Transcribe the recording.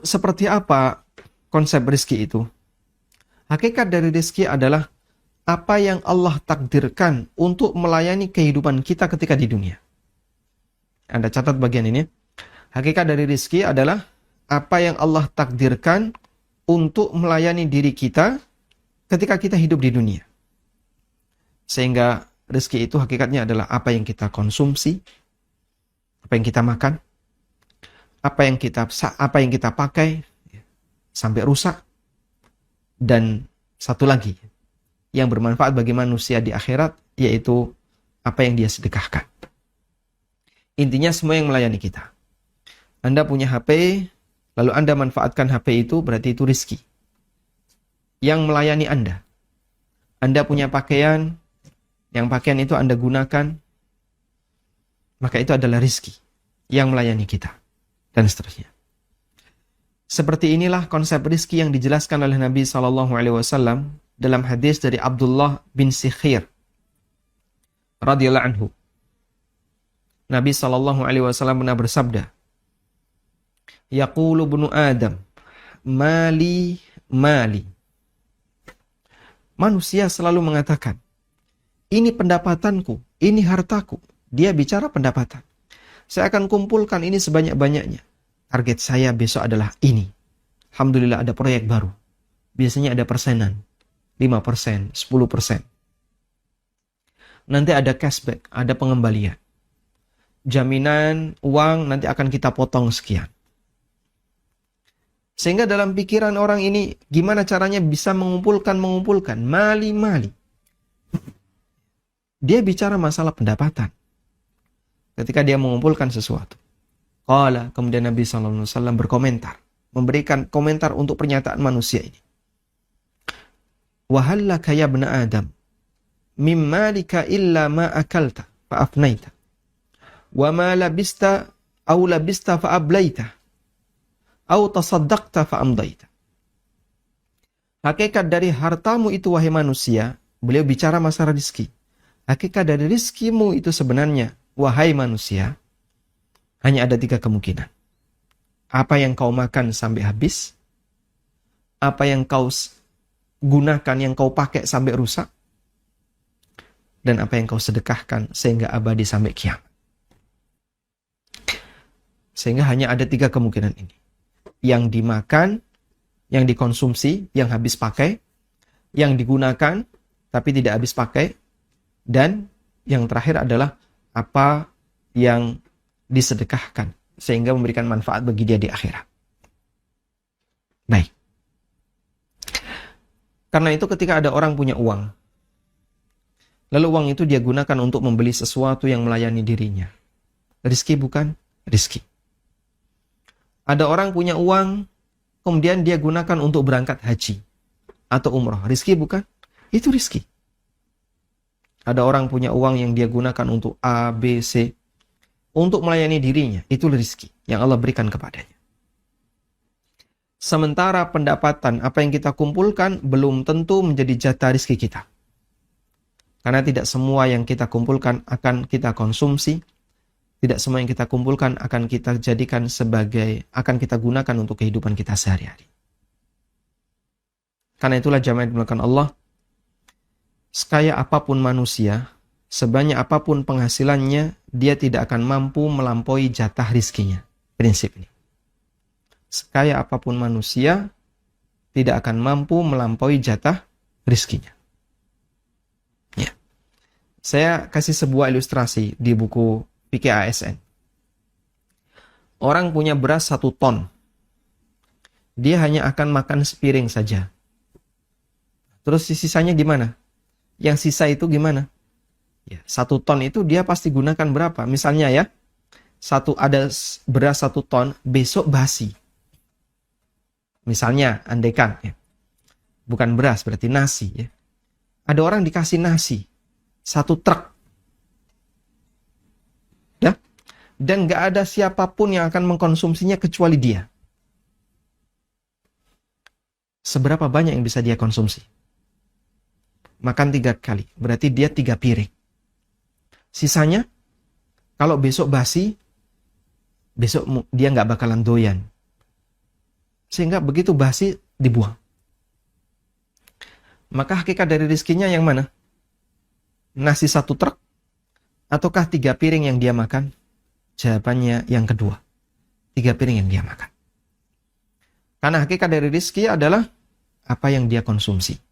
seperti apa konsep rizki itu? Hakikat dari rizki adalah apa yang Allah takdirkan untuk melayani kehidupan kita ketika di dunia. Anda catat bagian ini. Hakikat dari rizki adalah apa yang Allah takdirkan untuk melayani diri kita ketika kita hidup di dunia. Sehingga rizki itu hakikatnya adalah apa yang kita konsumsi, apa yang kita makan, apa yang kita pakai sampai rusak, dan satu lagi yang bermanfaat bagi manusia di akhirat, yaitu apa yang dia sedekahkan. Intinya semua yang melayani kita. Anda punya HP, lalu Anda manfaatkan HP itu, berarti itu rizki yang melayani Anda. Anda punya pakaian, yang pakaian itu Anda gunakan, maka itu adalah rizki yang melayani kita, dan seterusnya. Seperti inilah konsep rizki yang dijelaskan oleh Nabi SAW dalam hadis dari Abdullah bin Sikhir radhiyallahu anhu. Nabi SAW pernah bersabda, Yaqulu ibnu Adam, mali, mali. Manusia selalu mengatakan, ini pendapatanku, ini hartaku. Dia bicara pendapatan. Saya akan kumpulkan ini sebanyak-banyaknya. Target saya besok adalah ini. Alhamdulillah ada proyek baru. Biasanya ada persenan. 5%, 10%. Nanti ada cashback, ada pengembalian. Jaminan uang nanti akan kita potong sekian. Sehingga dalam pikiran orang ini, gimana caranya bisa mengumpulkan, mali. Dia bicara masalah pendapatan. Ketika dia mengumpulkan sesuatu. Qala, kemudian Nabi SAW berkomentar. Memberikan komentar untuk pernyataan manusia ini. Wahallaka ya ibna Adam, mimmalika illa ma akalta fa'afnaita. Wa ma labista fa'ablaita. Au tasaddaqta fa'amdaita. Hakikat dari hartamu itu, wahai manusia, beliau bicara masalah rizki. Hakikat dari rizkimu itu sebenarnya, wahai manusia, hanya ada 3 kemungkinan. Apa yang kau makan sampai habis, apa yang kau gunakan, yang kau pakai sampai rusak, dan apa yang kau sedekahkan sehingga abadi sampai kiamat. Sehingga hanya ada 3 kemungkinan ini. Yang dimakan, yang dikonsumsi, yang habis pakai, yang digunakan, tapi tidak habis pakai, dan yang terakhir adalah apa yang disedekahkan, sehingga memberikan manfaat bagi dia di akhirat. Baik. Karena itu ketika ada orang punya uang, lalu uang itu dia gunakan untuk membeli sesuatu yang melayani dirinya. Rizki bukan? Rizki. Ada orang punya uang, kemudian dia gunakan untuk berangkat haji atau umroh. Rizki bukan? Itu rizki. Ada orang punya uang yang dia gunakan untuk A, B, C, untuk melayani dirinya. Itu rizki yang Allah berikan kepadanya. Sementara pendapatan, apa yang kita kumpulkan, belum tentu menjadi jatah rizki kita. Karena tidak semua yang kita kumpulkan akan kita konsumsi. Tidak semua yang kita kumpulkan akan kita jadikan akan kita gunakan untuk kehidupan kita sehari-hari. Karena itulah jamaah yang dimuliakan Allah, sekaya apapun manusia, sebanyak apapun penghasilannya, dia tidak akan mampu melampaui jatah rizkinya. Prinsip ini. Sekaya apapun manusia, tidak akan mampu melampaui jatah rizkinya. Ya. Saya kasih sebuah ilustrasi di buku PKASN. Orang punya beras 1 ton. Dia hanya akan makan sepiring saja. Terus sisanya gimana? Yang sisa itu gimana? Ya, 1 ton itu dia pasti gunakan berapa? Misalnya ya, ada beras 1 ton, besok basi. Misalnya, andaikan ya. Bukan beras, berarti nasi ya. Ada orang dikasih nasi 1 truk. Dan gak ada siapapun yang akan mengkonsumsinya kecuali dia. Seberapa banyak yang bisa dia konsumsi? Makan 3 kali, berarti dia 3 piring. Sisanya, kalau besok basi, besok dia gak bakalan doyan. sehingga begitu basi dibuang. Maka hakikat dari rizkinya yang mana? Nasi 1 truk ataukah 3 piring yang dia makan? Jawabannya yang kedua, 3 piring yang dia makan. Karena hakikat dari rizki adalah apa yang dia konsumsi.